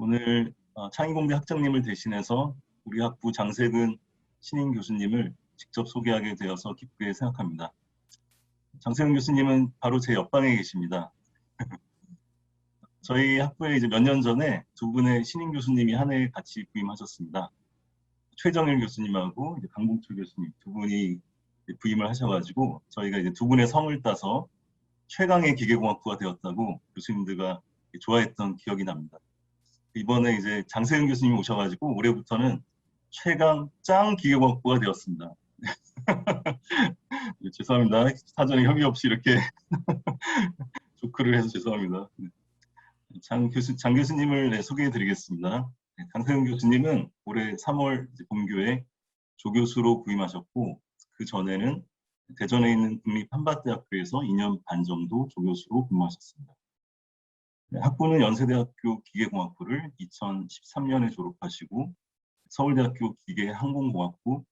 오늘 창의공대 학장님을 대신해서 우리 학부 장세근 신임 교수님을 직접 소개하게 되어서 기쁘게 생각합니다. 장세근 교수님은 바로 제 옆방에 계십니다. 저희 학부에 이제 몇 년 전에 두 분의 신임 교수님이 한 해 같이 부임하셨습니다. 최정일 교수님하고 이제 강봉철 교수님 두 분이 부임을 하셔가지고 저희가 이제 두 분의 성을 따서 최강의 기계공학부가 되었다고 교수님들과 좋아했던 기억이 납니다. 이번에 이제 장세근 교수님이 오셔가지고 올해부터는 최강 짱 기계공학부가 되었습니다. 죄송합니다. 사전에 협의 없이 이렇게 조크를 해서 죄송합니다. 장 교수님을 소개해 드리겠습니다. 장세근 교수님은 올해 3월 본교에 조교수로 부임하셨고, 그 전에는 대전에 있는 국립한밭대학교에서 2년 반 정도 조교수로 근무하셨습니다. 학부는 연세대학교 기계공학부를 2013년에 졸업하시고 서울대학교 기계항공공학부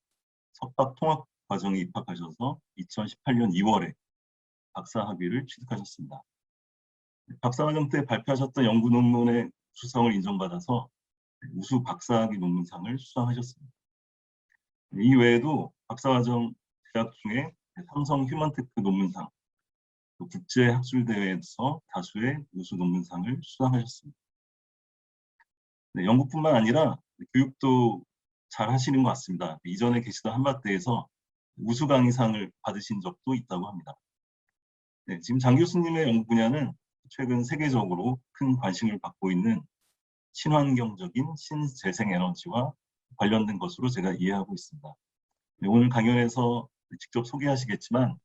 석박통합과정에 입학하셔서 2018년 2월에 박사학위를 취득하셨습니다. 박사과정 때 발표하셨던 연구 논문의 우수성을 인정받아서 우수 박사학위 논문상을 수상하셨습니다. 이 외에도 박사과정 제작 중에 삼성 휴먼테크 논문상, 국제학술대회에서 다수의 우수 논문상을 수상하셨습니다. 네, 연구뿐만 아니라 교육도 잘 하시는 것 같습니다. 이전에 계시던 한밭대에서 우수 강의상을 받으신 적도 있다고 합니다. 네, 지금 장 교수님의 연구 분야는 최근 세계적으로 큰 관심을 받고 있는 친환경적인 신재생에너지와 관련된 것으로 제가 이해하고 있습니다. 네, 오늘 강연에서 직접 소개하시겠지만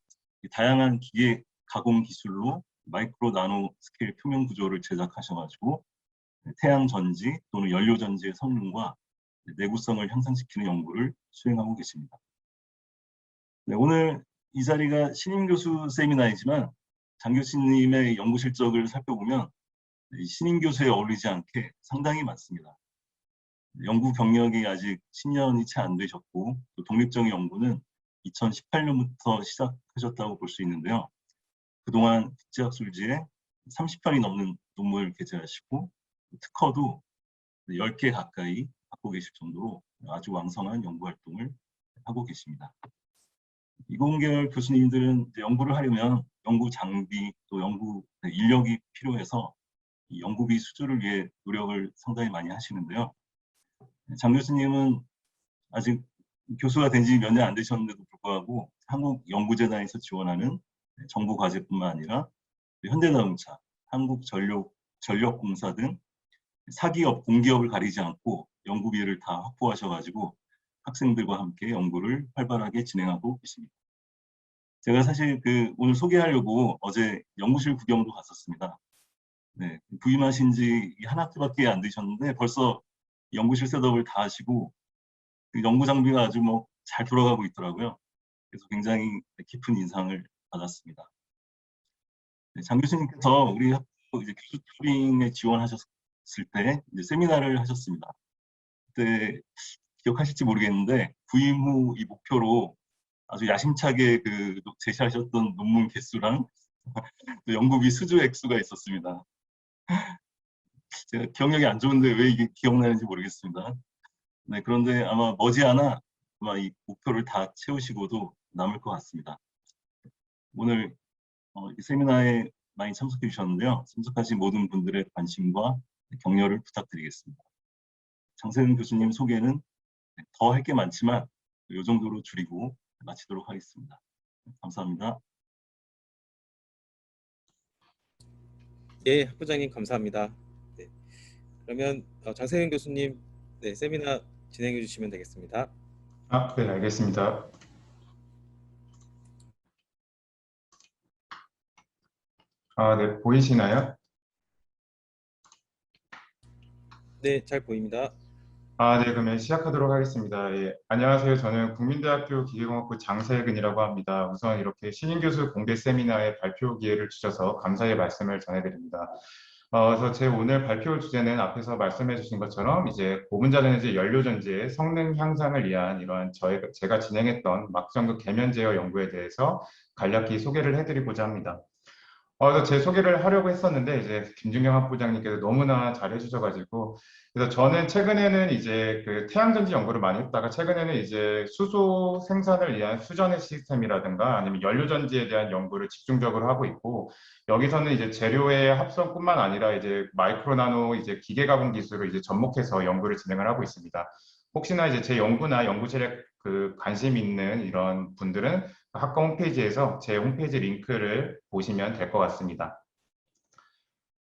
다양한 기계 가공 기술로 마이크로 나노 스케일 표면 구조를 제작하셔가지고 태양 전지 또는 연료 전지의 성능과 내구성을 향상시키는 연구를 수행하고 계십니다. 네, 오늘 이 자리가 신임 교수 세미나이지만 장 교수님의 연구 실적을 살펴보면 신임 교수에 어울리지 않게 상당히 많습니다. 연구 경력이 아직 10년이 채 안 되셨고 또 독립적인 연구는 2018년부터 시작하셨다고 볼 수 있는데요. 그동안 국제학술지에 30편이 넘는 논문을 게재하시고 특허도 10개 가까이 갖고 계실 정도로 아주 왕성한 연구 활동을 하고 계십니다. 이공계열 교수님들은 연구를 하려면 연구 장비 또 연구 인력이 필요해서 이 연구비 수주를 위해 노력을 상당히 많이 하시는데요. 장 교수님은 아직 교수가 된 지 몇 년 안 되셨는데도 불구하고 한국연구재단에서 지원하는 정부 과제뿐만 아니라 현대자동차, 한국전력공사 등 사기업, 공기업을 가리지 않고 연구비를 다 확보하셔가지고 학생들과 함께 연구를 활발하게 진행하고 계십니다. 제가 사실 오늘 소개하려고 어제 연구실 구경도 갔었습니다. 네, 부임하신 지 한 학기밖에 안 되셨는데 벌써 연구실 셋업을 다 하시고 연구 장비가 아주 잘 돌아가고 있더라고요. 그래서 굉장히 깊은 인상을 받았습니다. 네, 장 교수님께서 우리 학부 이제 교수 투링에 지원하셨을 때 이제 세미나를 하셨습니다. 그때 기억하실지 모르겠는데 부임 후 이 목표로 아주 야심차게 제시하셨던 논문 개수랑 연구비 수주 액수가 있었습니다. 제가 기억력이 안 좋은데 왜 이게 기억나는지 모르겠습니다. 네, 그런데 아마 머지않아 이 목표를 다 채우시고도 남을 것 같습니다. 오늘 이 세미나에 많이 참석해 주셨는데요. 참석하신 모든 분들의 관심과 격려를 부탁드리겠습니다. 장세근 교수님 소개는 더 할 게 많지만 이 정도로 줄이고 마치도록 하겠습니다. 감사합니다. 예, 학부장님 감사합니다. 네, 그러면 장세근 교수님 세미나 진행해 주시면 되겠습니다. 네, 알겠습니다. 네, 보이시나요? 네, 잘 보입니다. 네, 그러면 시작하도록 하겠습니다. 예, 안녕하세요. 저는 국민대학교 기계공학부 장세근이라고 합니다. 우선 이렇게 신임 교수 공개 세미나에 발표 기회를 주셔서 감사의 말씀을 전해드립니다. 그래서 제 오늘 발표 주제는 앞에서 말씀해 주신 것처럼 이제 고분자전지 연료전지의 성능 향상을 위한 이러한 제가 진행했던 막정극 계면 제어 연구에 대해서 간략히 소개를 해드리고자 합니다. 그래서 제 소개를 하려고 했었는데 이제 김준경 학부장님께서 너무나 잘 해주셔가지고 그래서 저는 최근에는 이제 그 태양전지 연구를 많이 했다가 최근에는 이제 수소 생산을 위한 수전의 시스템이라든가 아니면 연료전지에 대한 연구를 집중적으로 하고 있고 여기서는 이제 재료의 합성뿐만 아니라 이제 마이크로 나노 이제 기계 가공 기술을 이제 접목해서 연구를 진행을 하고 있습니다. 혹시나 이제 제 연구나 연구실에 그 관심 있는 이런 분들은 학과 홈페이지에서 제 홈페이지 링크를 보시면 될 것 같습니다.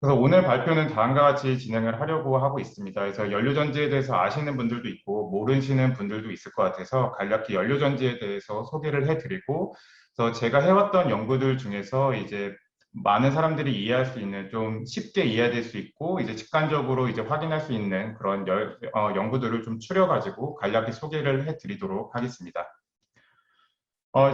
그래서 오늘 발표는 다음과 같이 진행을 하려고 하고 있습니다. 그래서 연료전지에 대해서 아시는 분들도 있고 모르시는 분들도 있을 것 같아서 간략히 연료전지에 대해서 소개를 해드리고 그래서 제가 해왔던 연구들 중에서 이제 많은 사람들이 이해할 수 있는 좀 쉽게 이해될 수 있고 이제 직관적으로 이제 확인할 수 있는 그런 연구들을 좀 추려가지고 간략히 소개를 해드리도록 하겠습니다.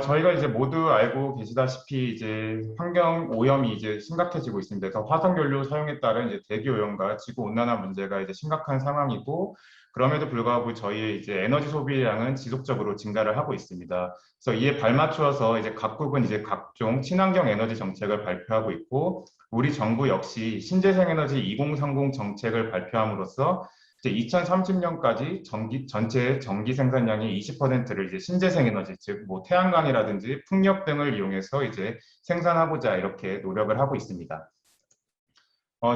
저희가 이제 모두 알고 계시다시피 이제 환경 오염이 이제 심각해지고 있습니다. 그래서 화석연료 사용에 따른 이제 대기 오염과 지구 온난화 문제가 이제 심각한 상황이고 그럼에도 불구하고 저희의 이제 에너지 소비량은 지속적으로 증가를 하고 있습니다. 그래서 이에 발맞추어서 이제 각국은 이제 각종 친환경 에너지 정책을 발표하고 있고 우리 정부 역시 신재생 에너지 2030 정책을 발표함으로써 이제 2030년까지 전체 전기 생산량의 20%를 이제 신재생 에너지, 즉 뭐 태양광이라든지 풍력 등을 이용해서 이제 생산하고자 이렇게 노력을 하고 있습니다.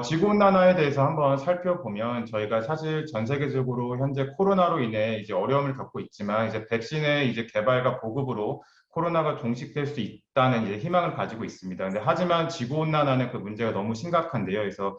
지구 온난화에 대해서 한번 살펴보면 저희가 사실 전 세계적으로 현재 코로나로 인해 이제 어려움을 겪고 있지만 이제 백신의 이제 개발과 보급으로 코로나가 종식될 수 있다는 이제 희망을 가지고 있습니다. 근데 하지만 지구 온난화는 그 문제가 너무 심각한데요. 그래서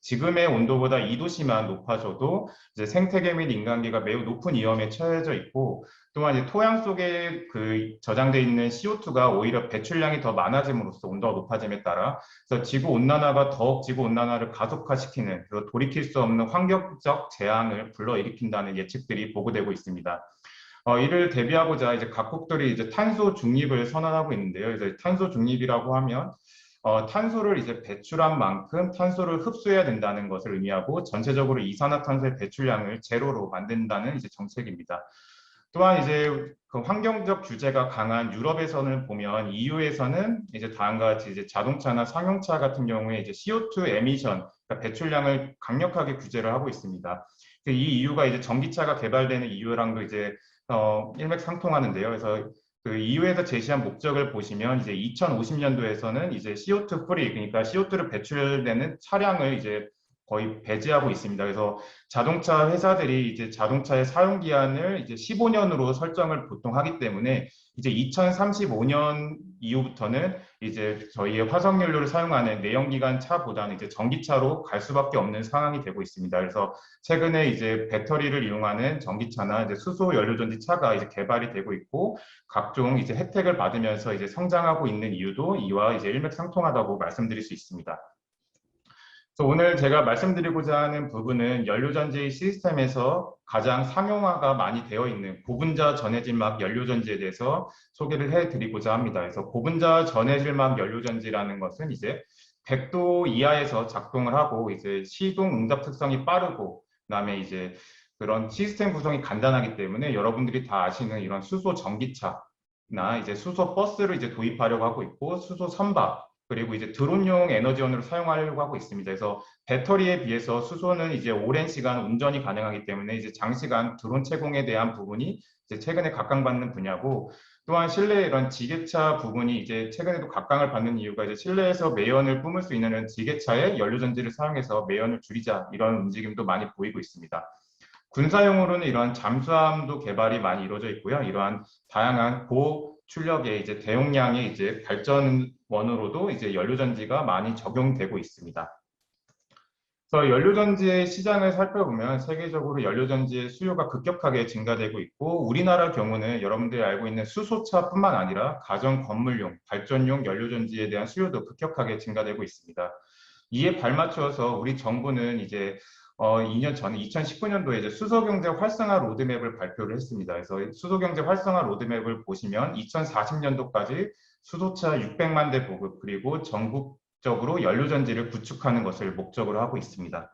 지금의 온도보다 2도씨만 높아져도 이제 생태계 및 인간계가 매우 높은 위험에 처해져 있고 또한 이제 토양 속에 그 저장돼 있는 CO2가 오히려 배출량이 더 많아짐으로써 온도가 높아짐에 따라 그래서 지구 온난화가 더욱 지구 온난화를 가속화시키는 그리고 돌이킬 수 없는 환경적 재앙을 불러일으킨다는 예측들이 보고되고 있습니다. 이를 대비하고자 이제 각국들이 이제 탄소 중립을 선언하고 있는데요. 그래서 탄소 중립이라고 하면 탄소를 이제 배출한 만큼 탄소를 흡수해야 된다는 것을 의미하고 전체적으로 이산화탄소의 배출량을 제로로 만든다는 이제 정책입니다. 또한 이제 그 환경적 규제가 강한 유럽에서는 보면 EU에서는 이제 다음과 같이 이제 자동차나 상용차 같은 경우에 이제 CO2 에미션, 그러니까 배출량을 강력하게 규제를 하고 있습니다. 이 이유가 이제 전기차가 개발되는 이유랑도 이제 일맥상통하는데요. 그래서 그 EU에서 제시한 목적을 보시면 이제 2050년도에서는 이제 CO2 프리, 그러니까 CO2를 배출되는 차량을 이제 거의 배제하고 있습니다. 그래서 자동차 회사들이 이제 자동차의 사용 기한을 이제 15년으로 설정을 보통 하기 때문에 이제 2035년 이후부터는 이제 저희의 화석연료를 사용하는 내연기관 차보다는 이제 전기차로 갈 수밖에 없는 상황이 되고 있습니다. 그래서 최근에 이제 배터리를 이용하는 전기차나 이제 수소 연료전지 차가 이제 개발이 되고 있고 각종 이제 혜택을 받으면서 이제 성장하고 있는 이유도 이와 이제 일맥상통하다고 말씀드릴 수 있습니다. 그래서 오늘 제가 말씀드리고자 하는 부분은 연료전지 시스템에서 가장 상용화가 많이 되어 있는 고분자 전해질막 연료전지에 대해서 소개를 해드리고자 합니다. 그래서 고분자 전해질막 연료전지라는 것은 이제 100도 이하에서 작동을 하고 이제 시동 응답 특성이 빠르고 그다음에 이제 그런 시스템 구성이 간단하기 때문에 여러분들이 다 아시는 이런 수소 전기차나 이제 수소 버스를 이제 도입하려고 하고 있고 수소 선박 그리고 이제 드론용 에너지원으로 사용하려고 하고 있습니다. 그래서 배터리에 비해서 수소는 이제 오랜 시간 운전이 가능하기 때문에 이제 장시간 드론 채공에 대한 부분이 이제 최근에 각광받는 분야고 또한 실내 이런 지게차 부분이 이제 최근에도 각광을 받는 이유가 이제 실내에서 매연을 뿜을 수 있는 지게차에 연료전지를 사용해서 매연을 줄이자 이런 움직임도 많이 보이고 있습니다. 군사용으로는 이러한 잠수함도 개발이 많이 이루어져 있고요. 이러한 다양한 고출력의 이제 대용량의 이제 발전원으로도 이제 연료전지가 많이 적용되고 있습니다. 그래서 연료전지의 시장을 살펴보면 세계적으로 연료전지의 수요가 급격하게 증가되고 있고 우리나라 경우는 여러분들이 알고 있는 수소차뿐만 아니라 가정 건물용, 발전용 연료전지에 대한 수요도 급격하게 증가되고 있습니다. 이에 발맞춰서 우리 정부는 이제 2년 전에 2019년도에 이제 수소경제 활성화 로드맵을 발표를 했습니다. 그래서 수소경제 활성화 로드맵을 보시면 2040년도까지 수소차 600만 대 보급 그리고 전국적으로 연료전지를 구축하는 것을 목적으로 하고 있습니다.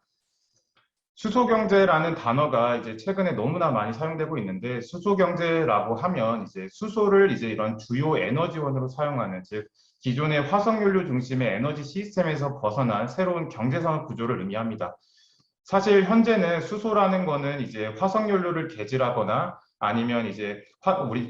수소경제라는 단어가 이제 최근에 너무나 많이 사용되고 있는데 수소경제라고 하면 이제 수소를 이제 이런 주요 에너지원으로 사용하는 즉 기존의 화석연료 중심의 에너지 시스템에서 벗어난 새로운 경제산업 구조를 의미합니다. 사실 현재는 수소라는 거는 이제 화석연료를 개질하거나 아니면 이제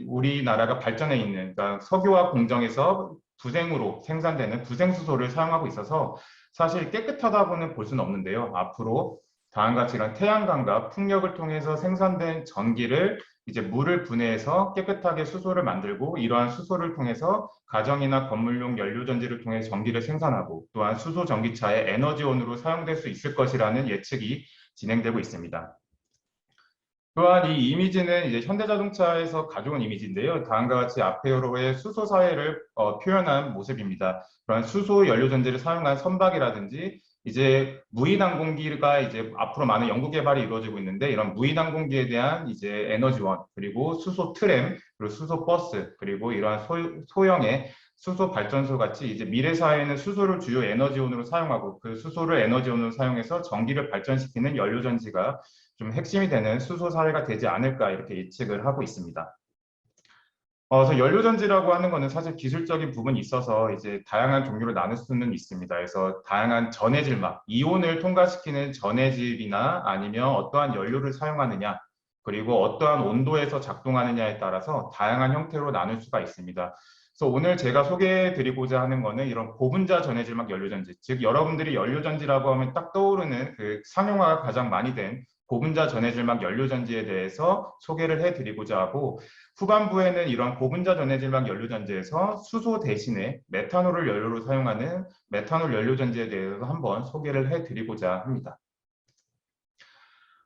우리나라가 발전해 있는, 그러니까 석유화학 공정에서 부생으로 생산되는 부생수소를 사용하고 있어서 사실 깨끗하다고는 볼 수는 없는데요. 앞으로 다음과 같이 이런 태양광과 풍력을 통해서 생산된 전기를 이제 물을 분해해서 깨끗하게 수소를 만들고, 이러한 수소를 통해서 가정이나 건물용 연료전지를 통해 전기를 생산하고, 또한 수소 전기차의 에너지원으로 사용될 수 있을 것이라는 예측이 진행되고 있습니다. 또한 이 이미지는 이제 현대자동차에서 가져온 이미지인데요. 다음과 같이 앞에로의 수소 사회를 표현한 모습입니다. 그런 수소 연료전지를 사용한 선박이라든지 이제 무인 항공기가 이제 앞으로 많은 연구 개발이 이루어지고 있는데, 이런 무인 항공기에 대한 이제 에너지원, 그리고 수소 트램, 그리고 수소 버스, 그리고 이러한 소형의 수소 발전소 같이 이제 미래 사회는 수소를 주요 에너지원으로 사용하고, 그 수소를 에너지원으로 사용해서 전기를 발전시키는 연료전지가 좀 핵심이 되는 수소 사회가 되지 않을까, 이렇게 예측을 하고 있습니다. 그래서 연료전지라고 하는 거는 사실 기술적인 부분이 있어서 이제 다양한 종류로 나눌 수는 있습니다. 그래서 다양한 전해질막, 이온을 통과시키는 전해질이나 아니면 어떠한 연료를 사용하느냐, 그리고 어떠한 온도에서 작동하느냐에 따라서 다양한 형태로 나눌 수가 있습니다. 그래서 오늘 제가 소개해 드리고자 하는 거는 이런 고분자 전해질막 연료전지, 즉 여러분들이 연료전지라고 하면 딱 떠오르는 그 상용화가 가장 많이 된 고분자 전해질막 연료전지에 대해서 소개를 해 드리고자 하고, 후반부에는 이런 고분자 전해질막 연료전지에서 수소 대신에 메탄올을 연료로 사용하는 메탄올 연료전지에 대해서 한번 소개를 해드리고자 합니다.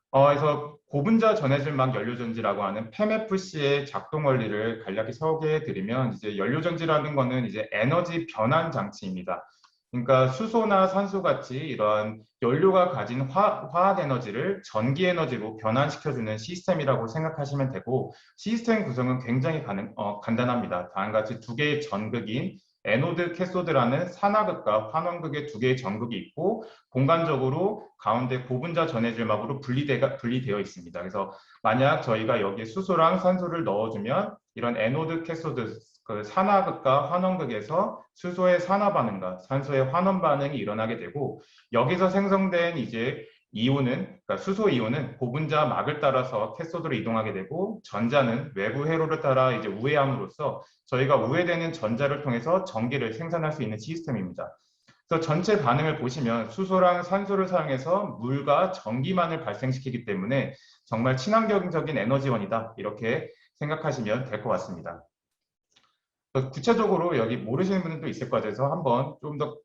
그래서 고분자 전해질막 연료전지라고 하는 PEMFC의 작동 원리를 간략히 소개해드리면, 이제 연료전지라는 거는 이제 에너지 변환 장치입니다. 그러니까 수소나 산소 같이 이런 연료가 가진 화학 에너지를 전기 에너지로 변환시켜주는 시스템이라고 생각하시면 되고, 시스템 구성은 굉장히 간단합니다. 다음과 같이 두 개의 전극인 에노드, 캐소드라는 산화극과 환원극의 두 개의 전극이 있고, 공간적으로 가운데 고분자 전해질막으로 분리되어 있습니다. 그래서 만약 저희가 여기에 수소랑 산소를 넣어주면 이런 에노드, 캐소드, 그 산화극과 환원극에서 수소의 산화 반응과 산소의 환원 반응이 일어나게 되고, 여기서 생성된 이제 이온은, 그러니까 수소 이온은 고분자 막을 따라서 캐소드로 이동하게 되고, 전자는 외부 회로를 따라 이제 우회함으로써 저희가 우회되는 전자를 통해서 전기를 생산할 수 있는 시스템입니다. 그래서 전체 반응을 보시면 수소랑 산소를 사용해서 물과 전기만을 발생시키기 때문에 정말 친환경적인 에너지원이다, 이렇게 생각하시면 될 것 같습니다. 구체적으로 여기 모르시는 분들도 있을 것 같아서 한번 좀 더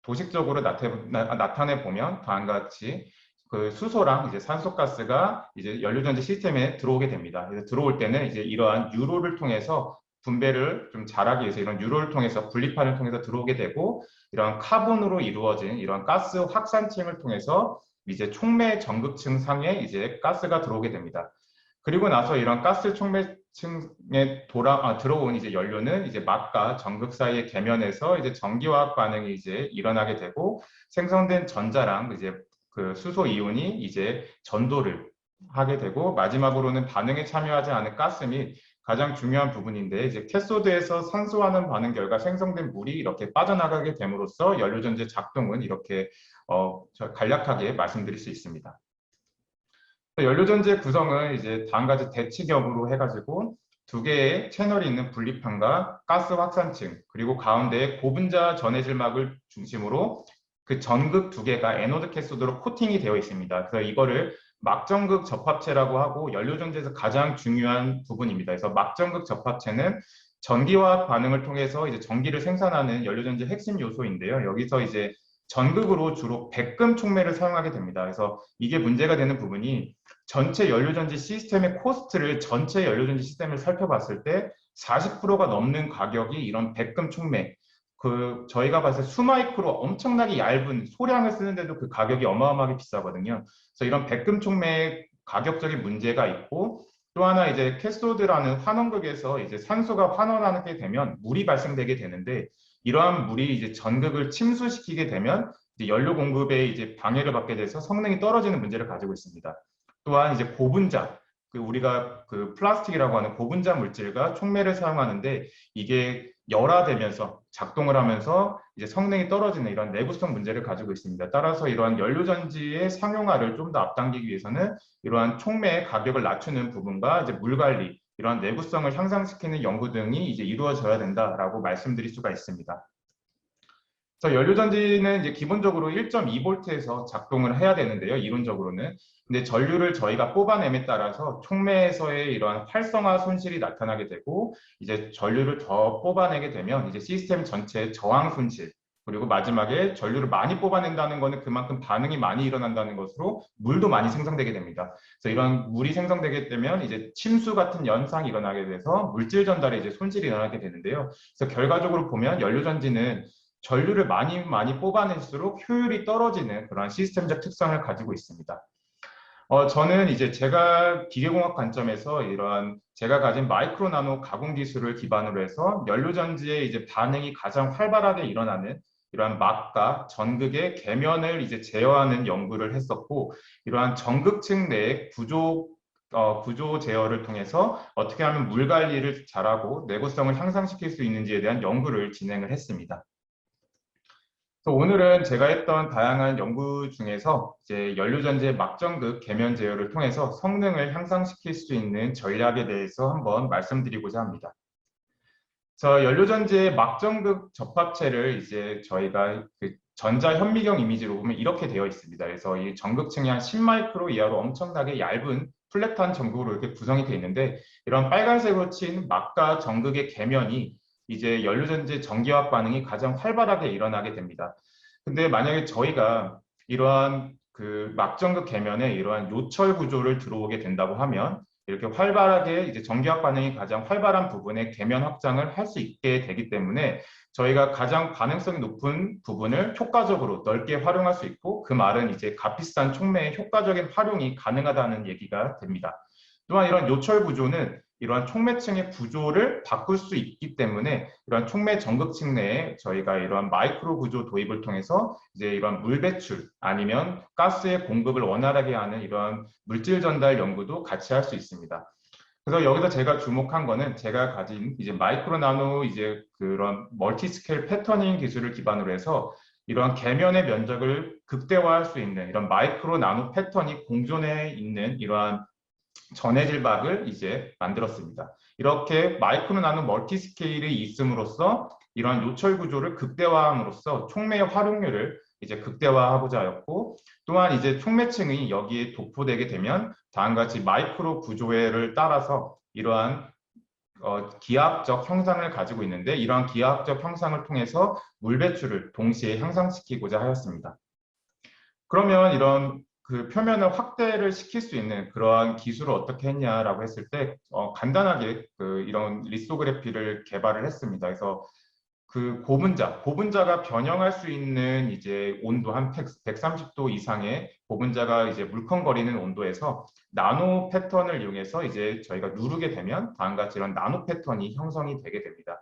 도식적으로 나타내 보면 다음과 같이 그 수소랑 이제 산소가스가 이제 연료전지 시스템에 들어오게 됩니다. 그래서 들어올 때는 이제 이러한 유로를 통해서 분배를 좀 잘하기 위해서 이런 유로를 통해서 분리판을 통해서 들어오게 되고, 이런 카본으로 이루어진 이런 가스 확산층을 통해서 이제 촉매 전극층 상에 이제 가스가 들어오게 됩니다. 그리고 나서 이런 가스 촉매층에 들어온 이제 연료는 이제 막과 전극 사이의 계면에서 이제 전기화학 반응이 이제 일어나게 되고, 생성된 전자랑 이제 그 수소 이온이 이제 전도를 하게 되고, 마지막으로는 반응에 참여하지 않은 가스 및 가장 중요한 부분인데, 이제 캐소드에서 산소와는 반응 결과 생성된 물이 이렇게 빠져나가게 됨으로써 연료전지 작동은 이렇게 간략하게 말씀드릴 수 있습니다. 연료전지의 구성은 이제 다음과 같이 대치격으로 해가지고 두 개의 채널이 있는 분리판과 가스 확산층, 그리고 가운데에 고분자 전해질막을 중심으로 그 전극 두 개가 에노드 캐소드로 코팅이 되어 있습니다. 그래서 이거를 막전극 접합체라고 하고 연료전지에서 가장 중요한 부분입니다. 그래서 막전극 접합체는 전기화학 반응을 통해서 이제 전기를 생산하는 연료전지 핵심 요소인데요. 여기서 이제 전극으로 주로 백금 촉매를 사용하게 됩니다. 그래서 이게 문제가 되는 부분이, 전체 연료전지 시스템의 코스트를 전체 연료전지 시스템을 살펴봤을 때 40%가 넘는 가격이 이런 백금 촉매, 그 저희가 봤을 때 수마이크로 엄청나게 얇은 소량을 쓰는데도 그 가격이 어마어마하게 비싸거든요. 그래서 이런 백금 촉매의 가격적인 문제가 있고, 또 하나 이제 캐소드라는 환원극에서 이제 산소가 환원하게 되면 물이 발생되게 되는데, 이러한 물이 이제 전극을 침수시키게 되면 이제 연료 공급에 이제 방해를 받게 돼서 성능이 떨어지는 문제를 가지고 있습니다. 또한 이제 고분자, 우리가 그 플라스틱이라고 하는 고분자 물질과 촉매를 사용하는데, 이게 열화되면서 작동을 하면서 이제 성능이 떨어지는 이런 내구성 문제를 가지고 있습니다. 따라서 이러한 연료전지의 상용화를 좀 더 앞당기기 위해서는 이러한 촉매의 가격을 낮추는 부분과 이제 물 관리, 이러한 내구성을 향상시키는 연구 등이 이제 이루어져야 된다라고 말씀드릴 수가 있습니다. 그래서 연료전지는 이제 기본적으로 1.2V에서 작동을 해야 되는데요, 이론적으로는. 근데 전류를 저희가 뽑아냄에 따라서 촉매에서의 이러한 활성화 손실이 나타나게 되고, 이제 전류를 더 뽑아내게 되면 이제 시스템 전체의 저항 손실, 그리고 마지막에 전류를 많이 뽑아낸다는 것은 그만큼 반응이 많이 일어난다는 것으로 물도 많이 생성되게 됩니다. 그래서 이런 물이 생성되게 되면 이제 침수 같은 현상이 일어나게 돼서 물질 전달에 이제 손실이 일어나게 되는데요. 그래서 결과적으로 보면 연료전지는 전류를 많이 뽑아낼수록 효율이 떨어지는 그런 시스템적 특성을 가지고 있습니다. 저는 이제 제가 기계공학 관점에서 이러한 제가 가진 마이크로 나노 가공 기술을 기반으로 해서 연료전지의 이제 반응이 가장 활발하게 일어나는 이러한 막과 전극의 계면을 이제 제어하는 연구를 했었고, 이러한 전극층 내의 구조 제어를 통해서 어떻게 하면 물 관리를 잘하고 내구성을 향상시킬 수 있는지에 대한 연구를 진행을 했습니다. 그래서 오늘은 제가 했던 다양한 연구 중에서 이제 연료전지의 막전극 계면 제어를 통해서 성능을 향상시킬 수 있는 전략에 대해서 한번 말씀드리고자 합니다. 연료전지의 막전극 접합체를 이제 저희가 그 전자 현미경 이미지로 보면 이렇게 되어 있습니다. 그래서 이 전극층이 한 10마이크로 이하로 엄청나게 얇은 플랫한 전극으로 이렇게 구성이 되어 있는데, 이런 빨간색으로 친 막과 전극의 계면이 이제 연료전지 전기화학 반응이 가장 활발하게 일어나게 됩니다. 근데 만약에 저희가 이러한 그 막전극 계면에 이러한 요철 구조를 들어오게 된다고 하면 이렇게 활발하게 이제 전기화학 반응이 가장 활발한 부분에 계면 확장을 할 수 있게 되기 때문에 저희가 가장 가능성이 높은 부분을 효과적으로 넓게 활용할 수 있고, 그 말은 이제 값비싼 촉매의 효과적인 활용이 가능하다는 얘기가 됩니다. 또한 이런 요철 구조는 이러한 촉매층의 구조를 바꿀 수 있기 때문에 이러한 촉매 전극층 내에 저희가 이러한 마이크로 구조 도입을 통해서 이제 이러한 물 배출 아니면 가스의 공급을 원활하게 하는 이러한 물질 전달 연구도 같이 할 수 있습니다. 그래서 여기서 제가 주목한 거는 제가 가진 이제 마이크로 나노 이제 그런 멀티 스케일 패터닝 기술을 기반으로 해서 이러한 계면의 면적을 극대화할 수 있는 이런 마이크로 나노 패턴이 공존해 있는 이러한 전해질박을 이제 만들었습니다. 이렇게 마이크로 나노 멀티 스케일이 있음으로써 이러한 요철 구조를 극대화함으로써 촉매의 활용률을 이제 극대화하고자 하였고, 또한 이제 촉매층이 여기에 도포되게 되면 다음과 같이 마이크로 구조를 따라서 이러한 기하학적 형상을 가지고 있는데, 이러한 기하학적 형상을 통해서 물 배출을 동시에 향상시키고자 하였습니다. 그러면 이런 그 표면을 확대를 시킬 수 있는 그러한 기술을 어떻게 했냐라고 했을 때 간단하게 이런 리소그래피를 개발을 했습니다. 그래서 그 고분자가 변형할 수 있는 이제 온도 한 130도 이상의 고분자가 이제 물컹거리는 온도에서 나노 패턴을 이용해서 이제 저희가 누르게 되면 다음과 같이 이런 나노 패턴이 형성이 되게 됩니다.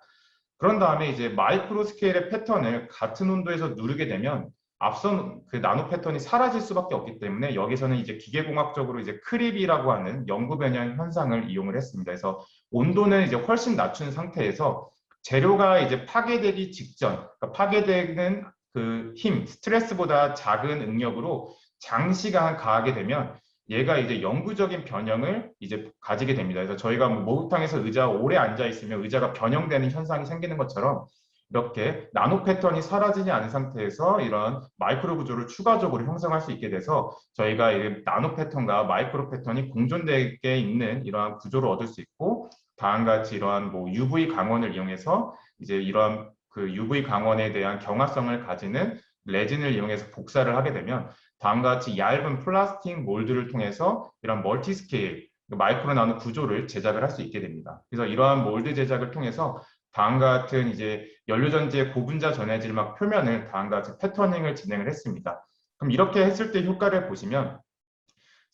그런 다음에 이제 마이크로 스케일의 패턴을 같은 온도에서 누르게 되면 앞선 그 나노 패턴이 사라질 수밖에 없기 때문에 여기서는 이제 기계공학적으로 이제 크립이라고 하는 영구 변형 현상을 이용을 했습니다. 그래서 온도는 이제 훨씬 낮춘 상태에서 재료가 이제 파괴되기 직전, 그러니까 파괴되는 그 힘, 스트레스보다 작은 응력으로 장시간 가하게 되면 얘가 이제 영구적인 변형을 이제 가지게 됩니다. 그래서 저희가 뭐 목욕탕에서 의자 오래 앉아 있으면 의자가 변형되는 현상이 생기는 것처럼 이렇게 나노 패턴이 사라지지 않은 상태에서 이런 마이크로 구조를 추가적으로 형성할 수 있게 돼서 저희가 이 나노 패턴과 마이크로 패턴이 공존되게 있는 이러한 구조를 얻을 수 있고, 다음과 같이 이러한 뭐 UV 강원을 이용해서 이제 이러한 그 UV 강원에 대한 경화성을 가지는 레진을 이용해서 복사를 하게 되면 다음과 같이 얇은 플라스틱 몰드를 통해서 이런 멀티 스케일 마이크로 나노 구조를 제작을 할 수 있게 됩니다. 그래서 이러한 몰드 제작을 통해서 다음과 같은 이제 연료전지의 고분자 전해질막 표면을 다음과 같이 패터닝을 진행을 했습니다. 그럼 이렇게 했을 때 효과를 보시면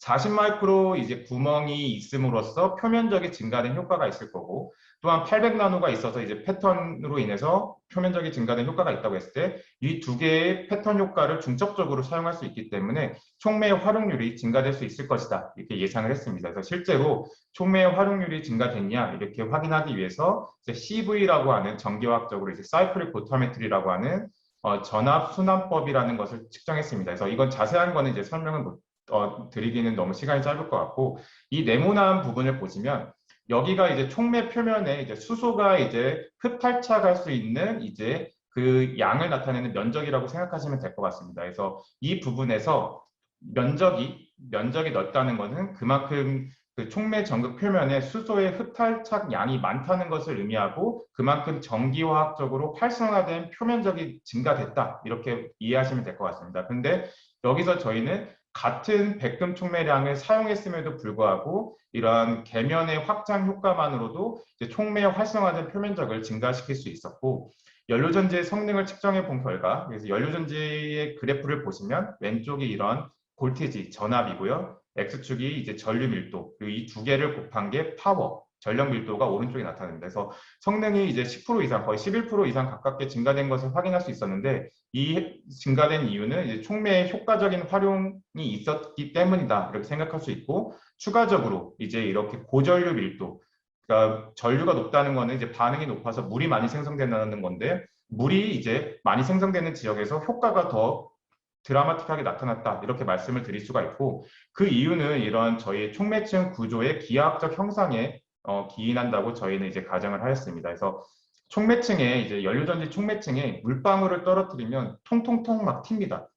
40마이크로 이제 구멍이 있음으로써 표면적이 증가된 효과가 있을 거고, 또한 800나노가 있어서 이제 패턴으로 인해서 표면적이 증가된 효과가 있다고 했을 때 이 두 개의 패턴 효과를 중첩적으로 사용할 수 있기 때문에 촉매의 활용률이 증가될 수 있을 것이다, 이렇게 예상을 했습니다. 그래서 실제로 촉매의 활용률이 증가됐냐 이렇게 확인하기 위해서 이제 CV라고 하는 전기화학적으로 이제 사이클릭 포토메트리라고 하는 전압 순환법이라는 것을 측정했습니다. 그래서 이건 자세한 거는 이제 설명을 드리기는 너무 시간이 짧을 것 같고, 이 네모난 부분을 보시면 여기가 이제 촉매 표면에 이제 수소가 이제 흡탈착할 수 있는 이제 그 양을 나타내는 면적이라고 생각하시면 될 것 같습니다. 그래서 이 부분에서 면적이 넓다는 것은 그만큼 그 촉매 전극 표면에 수소의 흡탈착 양이 많다는 것을 의미하고, 그만큼 전기화학적으로 활성화된 표면적이 증가됐다, 이렇게 이해하시면 될 것 같습니다. 근데 여기서 저희는 같은 백금 촉매량을 사용했음에도 불구하고 이러한 계면의 확장 효과만으로도 이제 촉매의 활성화된 표면적을 증가시킬 수 있었고, 연료전지의 성능을 측정해 본 결과, 그래서 연료전지의 그래프를 보시면 왼쪽이 이런 볼티지 전압이고요, X축이 이제 전류 밀도, 그리고 이 두 개를 곱한 게 파워, 전력 밀도가 오른쪽에 나타납니다. 그래서 성능이 이제 10% 이상, 거의 11% 이상 가깝게 증가된 것을 확인할 수 있었는데, 이 증가된 이유는 이제 촉매의 효과적인 활용이 있었기 때문이다, 이렇게 생각할 수 있고, 추가적으로 이제 이렇게 고전류 밀도, 그러니까 전류가 높다는 거는 이제 반응이 높아서 물이 많이 생성된다는 건데, 물이 이제 많이 생성되는 지역에서 효과가 더 드라마틱하게 나타났다, 이렇게 말씀을 드릴 수가 있고, 그 이유는 이런 저희 촉매층 구조의 기하학적 형상에 기인한다고 저희는 이제 가정을 하였습니다. 그래서 촉매층에 이제 연료전지 촉매층에 물방울을 떨어뜨리면 통통통 막 튑니다.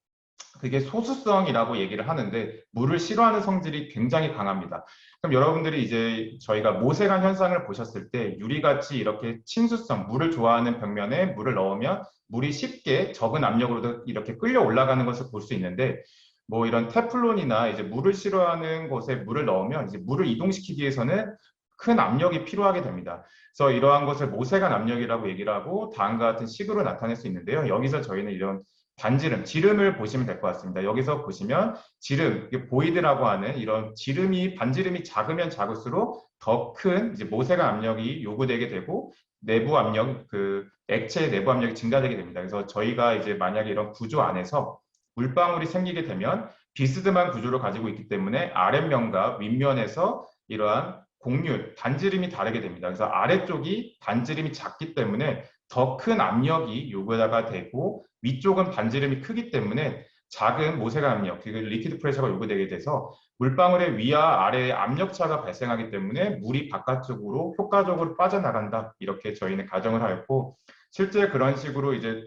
그게 소수성이라고 얘기를 하는데, 물을 싫어하는 성질이 굉장히 강합니다. 그럼 여러분들이 이제 저희가 모세관 현상을 보셨을 때 유리같이 이렇게 친수성, 물을 좋아하는 벽면에 물을 넣으면 물이 쉽게 적은 압력으로도 이렇게 끌려 올라가는 것을 볼 수 있는데, 뭐 이런 테플론이나 이제 물을 싫어하는 곳에 물을 넣으면 이제 물을 이동시키기 위해서는 큰 압력이 필요하게 됩니다. 그래서 이러한 것을 모세관 압력이라고 얘기를 하고 다음과 같은 식으로 나타낼 수 있는데요. 여기서 저희는 이런 반지름, 지름을 보시면 될 것 같습니다. 여기서 보시면 지름, 보이드라고 하는 이런 지름이, 반지름이 작으면 작을수록 더 큰 이제 모세관 압력이 요구되게 되고, 내부 압력, 그 액체의 내부 압력이 증가되게 됩니다. 그래서 저희가 이제 만약에 이런 구조 안에서 물방울이 생기게 되면 비스듬한 구조를 가지고 있기 때문에 아랫면과 윗면에서 이러한 곡률, 반지름이 다르게 됩니다. 그래서 아래쪽이 반지름이 작기 때문에 더 큰 압력이 요구가 되고, 위쪽은 반지름이 크기 때문에 작은 모세관 압력, 그리고 리퀴드 프레셔가 요구되게 돼서 물방울의 위와 아래의 압력차가 발생하기 때문에 물이 바깥쪽으로 효과적으로 빠져나간다, 이렇게 저희는 가정을 하였고, 실제 그런 식으로 이제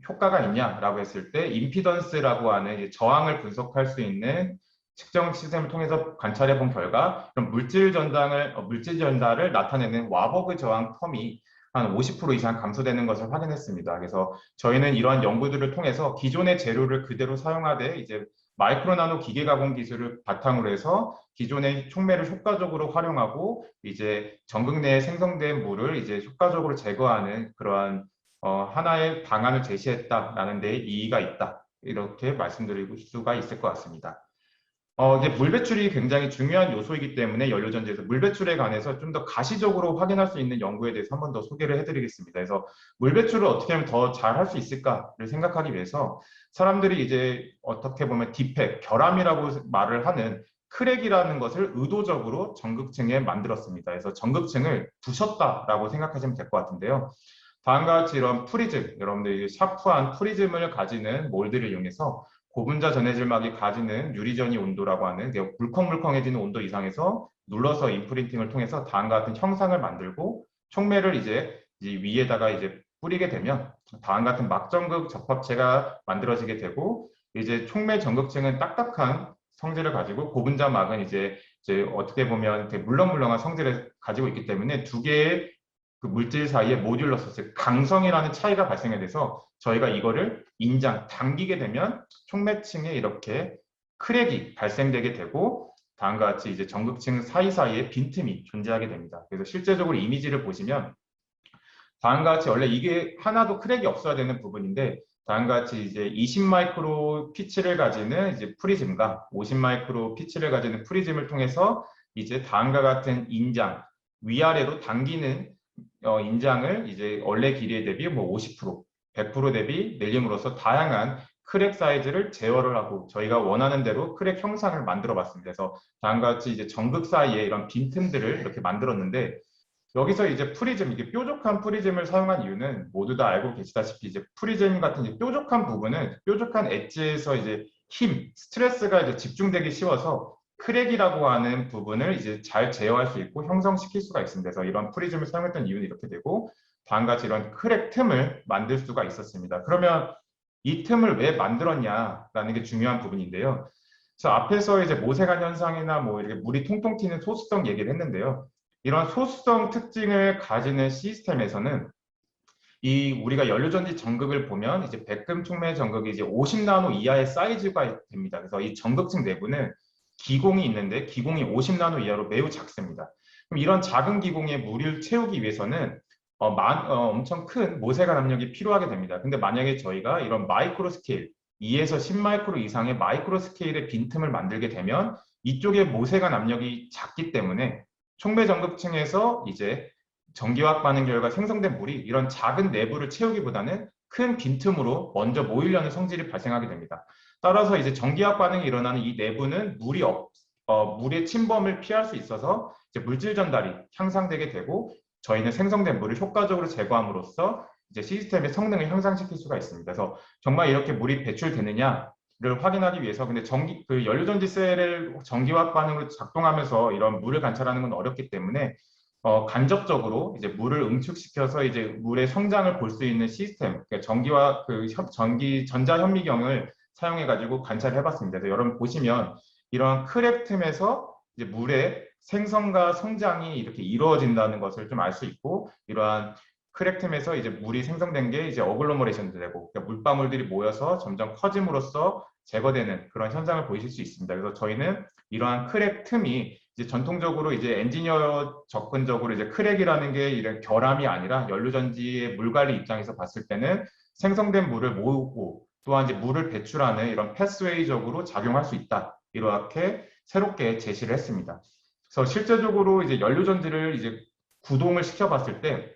효과가 있냐라고 했을 때 임피던스라고 하는 이제 저항을 분석할 수 있는 측정 시스템을 통해서 관찰해 본 결과, 그럼 물질 전달을 나타내는 와버그 저항 텀이 한 50% 이상 감소되는 것을 확인했습니다. 그래서 저희는 이러한 연구들을 통해서 기존의 재료를 그대로 사용하되 이제 마이크로 나노 기계 가공 기술을 바탕으로 해서 기존의 촉매를 효과적으로 활용하고 이제 전극 내에 생성된 물을 이제 효과적으로 제거하는 그러한 하나의 방안을 제시했다라는 데 이의가 있다, 이렇게 말씀드릴 수가 있을 것 같습니다. 이제 물 배출이 굉장히 중요한 요소이기 때문에 연료전지에서 물 배출에 관해서 좀 더 가시적으로 확인할 수 있는 연구에 대해서 한 번 더 소개를 해드리겠습니다. 그래서 물 배출을 어떻게 하면 더 잘 할 수 있을까를 생각하기 위해서 사람들이 이제 어떻게 보면 디펙, 결함이라고 말을 하는 크랙이라는 것을 의도적으로 전극층에 만들었습니다. 그래서 전극층을 부셨다라고 생각하시면 될 것 같은데요. 다음과 같이 이런 프리즘, 여러분들이 샤프한 프리즘을 가지는 몰드를 이용해서 고분자 전해질막이 가지는 유리전이 온도라고 하는 물컹물컹해지는 온도 이상에서 눌러서 인프린팅을 통해서 다음과 같은 형상을 만들고, 촉매를 이제 위에다가 이제 뿌리게 되면 다음과 같은 막전극 접합체가 만들어지게 되고, 이제 촉매 전극층은 딱딱한 성질을 가지고 고분자막은 이제 어떻게 보면 되게 물렁물렁한 성질을 가지고 있기 때문에 두 개의 그 물질 사이에 모듈러스, 강성이라는 차이가 발생해 돼서 저희가 이거를 당기게 되면 촉매층에 이렇게 크랙이 발생되게 되고, 다음과 같이 이제 전극층 사이사이에 빈틈이 존재하게 됩니다. 그래서 실제적으로 이미지를 보시면 다음과 같이 원래 이게 하나도 크랙이 없어야 되는 부분인데 다음과 같이 이제 20 마이크로 피치를 가지는 이제 프리즘과 50 마이크로 피치를 가지는 프리즘을 통해서 이제 다음과 같은 인장, 위아래로 당기는 인장을 이제 원래 길이에 대비 뭐 50%, 100% 대비 늘림으로써 다양한 크랙 사이즈를 제어를 하고 저희가 원하는 대로 크랙 형상을 만들어 봤습니다. 그래서 다음과 같이 이제 전극 사이에 이런 빈틈들을 이렇게 만들었는데 여기서 이제 프리즘, 이게 뾰족한 프리즘을 사용한 이유는 모두 다 알고 계시다시피 이제 프리즘 같은 이제 뾰족한 부분은 뾰족한 엣지에서 이제 힘, 스트레스가 이제 집중되기 쉬워서 크랙이라고 하는 부분을 이제 잘 제어할 수 있고 형성시킬 수가 있습니다. 그래서 이런 프리즘을 사용했던 이유는 이렇게 되고 다음과 같이 이런 크랙 틈을 만들 수가 있었습니다. 그러면 이 틈을 왜 만들었냐라는 게 중요한 부분인데요. 그래서 앞에서 이제 모세관 현상이나 뭐 이렇게 물이 통통 튀는 소수성 얘기를 했는데요. 이런 소수성 특징을 가지는 시스템에서는 이 우리가 연료전지 전극을 보면 이제 백금 촉매 전극이 이제 50나노 이하의 사이즈가 됩니다. 그래서 이 전극층 내부는 기공이 있는데 기공이 50나노 이하로 매우 작습니다. 그럼 이런 작은 기공에 물을 채우기 위해서는 엄청 큰 모세관 압력이 필요하게 됩니다. 근데 만약에 저희가 이런 마이크로 스케일 2에서 10 마이크로 이상의 마이크로 스케일의 빈틈을 만들게 되면 이쪽에 모세관 압력이 작기 때문에 촉매 전극층에서 이제 전기화학 반응 결과 생성된 물이 이런 작은 내부를 채우기보다는 큰 빈틈으로 먼저 모이려는 성질이 발생하게 됩니다. 따라서 이제 전기화학 반응이 일어나는 이 내부는 물의 침범을 피할 수 있어서 이제 물질 전달이 향상되게 되고 저희는 생성된 물을 효과적으로 제거함으로써 이제 시스템의 성능을 향상시킬 수가 있습니다. 그래서 정말 이렇게 물이 배출되느냐를 확인하기 위해서 근데 연료전지 셀을 전기화학 반응으로 작동하면서 이런 물을 관찰하는 건 어렵기 때문에 간접적으로 이제 물을 응축시켜서 이제 물의 성장을 볼 수 있는 시스템, 그러니까 전기와 전자 현미경을 사용해 가지고 관찰해 봤습니다. 그래서 여러분 보시면 이런 크랙 틈에서 이제 물의 생성과 성장이 이렇게 이루어진다는 것을 좀 알 수 있고 이러한 크랙 틈에서 이제 물이 생성된 게 이제 어글로머레이션 되고 그러니까 물방울들이 모여서 점점 커짐으로써 제거되는 그런 현상을 보이실 수 있습니다. 그래서 저희는 이러한 크랙 틈이 이제 전통적으로 이제 엔지니어 접근적으로 이제 크랙이라는 게 이런 결함이 아니라 연료전지의 물 관리 입장에서 봤을 때는 생성된 물을 모으고 또한 이제 물을 배출하는 이런 패스웨이적으로 작용할 수 있다. 이렇게 새롭게 제시를 했습니다. 그래서 실제적으로 이제 연료전지를 이제 구동을 시켜봤을 때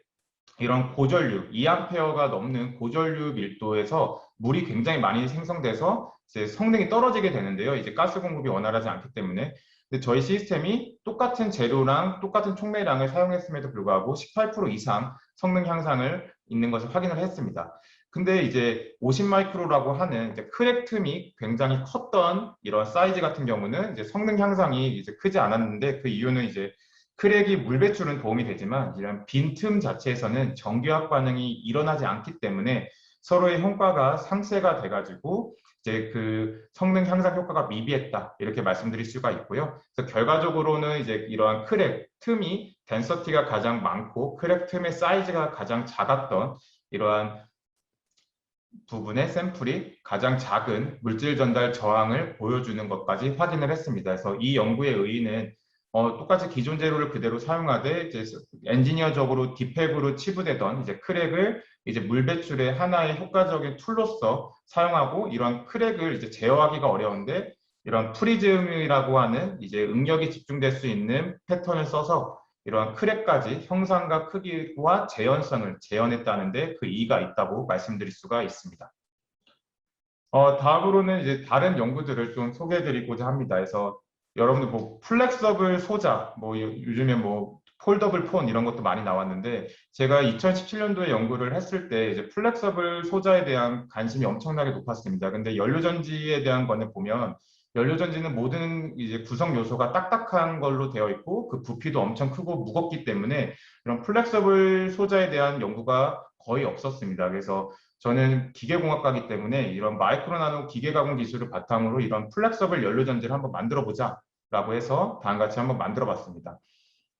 이런 고전류, 2A 넘는 고전류 밀도에서 물이 굉장히 많이 생성돼서 이제 성능이 떨어지게 되는데요. 이제 가스 공급이 원활하지 않기 때문에. 근데 저희 시스템이 똑같은 재료랑 똑같은 촉매량을 사용했음에도 불구하고 18% 이상 성능 향상을 있는 것을 확인을 했습니다. 근데 이제 50 마이크로라고 하는 이제 크랙 틈이 굉장히 컸던 이런 사이즈 같은 경우는 이제 성능 향상이 이제 크지 않았는데 그 이유는 이제 크랙이 물 배출은 도움이 되지만 이런 빈틈 자체에서는 전기화학 반응이 일어나지 않기 때문에 서로의 효과가 상쇄가 돼가지고 이제 그 성능 향상 효과가 미비했다 이렇게 말씀드릴 수가 있고요. 그래서 결과적으로는 이제 이러한 크랙 틈이 덴서티가 가장 많고 크랙 틈의 사이즈가 가장 작았던 이러한 부분의 샘플이 가장 작은 물질 전달 저항을 보여주는 것까지 확인을 했습니다. 그래서 이 연구의 의의는 똑같이 기존 재료를 그대로 사용하되 이제 엔지니어적으로 디펙으로 치부되던 이제 크랙을 이제 물 배출의 하나의 효과적인 툴로서 사용하고 이런 크랙을 이제 제어하기가 어려운데 이런 프리즘이라고 하는 이제 응력이 집중될 수 있는 패턴을 써서 이러한 크랙까지 형상과 크기와 재현성을 재현했다는데 그 이의가 있다고 말씀드릴 수가 있습니다. 다음으로는 이제 다른 연구들을 좀 소개해드리고자 합니다. 그래서 여러분들 뭐 플렉서블 소자, 뭐 요즘에 뭐 폴더블 폰 이런 것도 많이 나왔는데 제가 2017년도에 연구를 했을 때 이제 플렉서블 소자에 대한 관심이 엄청나게 높았습니다. 근데 연료전지에 대한 거는 보면 연료전지는 모든 이제 구성 요소가 딱딱한 걸로 되어 있고 그 부피도 엄청 크고 무겁기 때문에 이런 플렉서블 소자에 대한 연구가 거의 없었습니다. 그래서 저는 기계공학과이기 때문에 이런 마이크로 나노 기계 가공 기술을 바탕으로 이런 플렉서블 연료전지를 한번 만들어 보자라고 해서 다음과 같이 한번 만들어 봤습니다.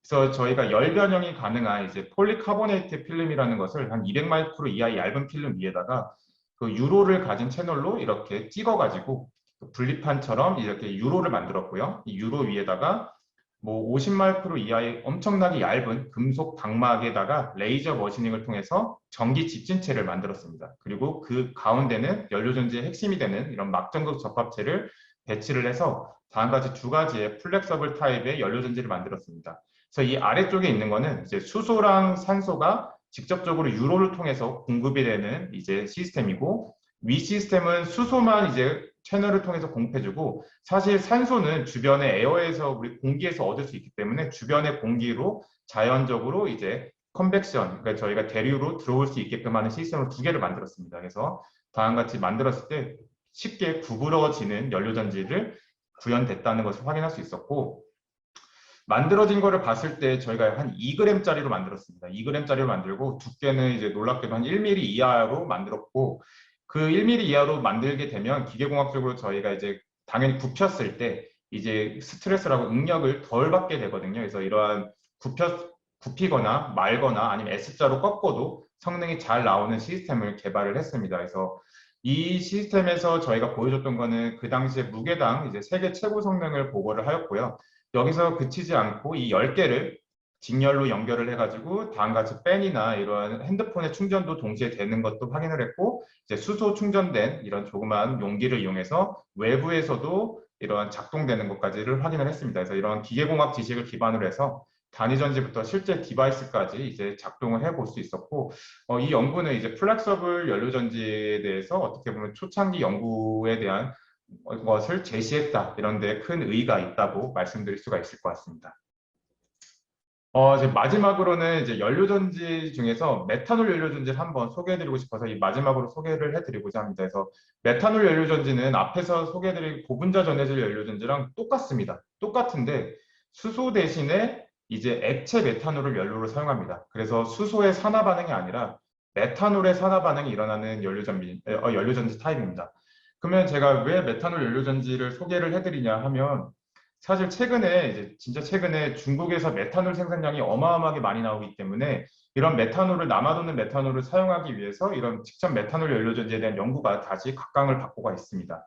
그래서 저희가 열 변형이 가능한 이제 폴리카보네이트 필름이라는 것을 한 200 마이크로 이하의 얇은 필름 위에다가 그 유로를 가진 채널로 이렇게 찍어 가지고 분리판처럼 이렇게 유로를 만들었고요. 이 유로 위에다가 뭐 50마이크로 이하의 엄청나게 얇은 금속 방막에다가 레이저 머신닝을 통해서 전기 집진체를 만들었습니다. 그리고 그 가운데는 연료전지의 핵심이 되는 이런 막전극 접합체를 배치를 해서 다음과 같이 두 가지의 플렉서블 타입의 연료전지를 만들었습니다. 그래서 이 아래쪽에 있는 거는 이제 수소랑 산소가 직접적으로 유로를 통해서 공급이 되는 이제 시스템이고, 위 시스템은 수소만 이제 채널을 통해서 공급해주고, 사실 산소는 주변의 에어에서 우리 공기에서 얻을 수 있기 때문에 주변의 공기로 자연적으로 이제 컨벡션, 그러니까 저희가 대류로 들어올 수 있게끔 하는 시스템을 두 개를 만들었습니다. 그래서 다음과 같이 만들었을 때 쉽게 구부러지는 연료전지를 구현됐다는 것을 확인할 수 있었고, 만들어진 거를 봤을 때 저희가 한 2g짜리로 만들었습니다. 2g짜리로 만들고 두께는 이제 놀랍게도 한 1mm 이하로 만들었고, 그 1mm 이하로 만들게 되면 기계공학적으로 저희가 이제 당연히 굽혔을 때 이제 스트레스라고 응력을 덜 받게 되거든요. 그래서 이러한 굽히거나 말거나 아니면 S자로 꺾어도 성능이 잘 나오는 시스템을 개발을 했습니다. 그래서 이 시스템에서 저희가 보여줬던 거는 그 당시에 무게당 이제 세계 최고 성능을 보고를 하였고요. 여기서 그치지 않고 이 10개를 직렬로 연결을 해가지고 다음과 같이 펜이나 이런 핸드폰의 충전도 동시에 되는 것도 확인을 했고, 이제 수소 충전된 이런 조그만 용기를 이용해서 외부에서도 이러한 작동되는 것까지를 확인을 했습니다. 그래서 이런 기계공학 지식을 기반으로 해서 단위전지부터 실제 디바이스까지 이제 작동을 해볼 수 있었고, 이 연구는 이제 플렉서블 연료전지에 대해서 어떻게 보면 초창기 연구에 대한 것을 제시했다, 이런 데 큰 의의가 있다고 말씀드릴 수가 있을 것 같습니다. 이제 마지막으로는 이제 연료전지 중에서 메탄올 연료전지를 한번 소개해드리고 싶어서 이 마지막으로 소개를 해드리고자 합니다. 그래서 메탄올 연료전지는 앞에서 소개해드린 고분자 전해질 연료전지랑 똑같습니다. 똑같은데 수소 대신에 이제 액체 메탄올을 연료로 사용합니다. 그래서 수소의 산화 반응이 아니라 메탄올의 산화 반응이 일어나는 연료전지 타입입니다. 그러면 제가 왜 메탄올 연료전지를 소개를 해드리냐 하면, 사실 최근에 이제 진짜 최근에 중국에서 메탄올 생산량이 어마어마하게 많이 나오기 때문에 이런 메탄올을 남아도는 메탄올을 사용하기 위해서 이런 직접 메탄올 연료전지에 대한 연구가 다시 각광을 받고가 있습니다.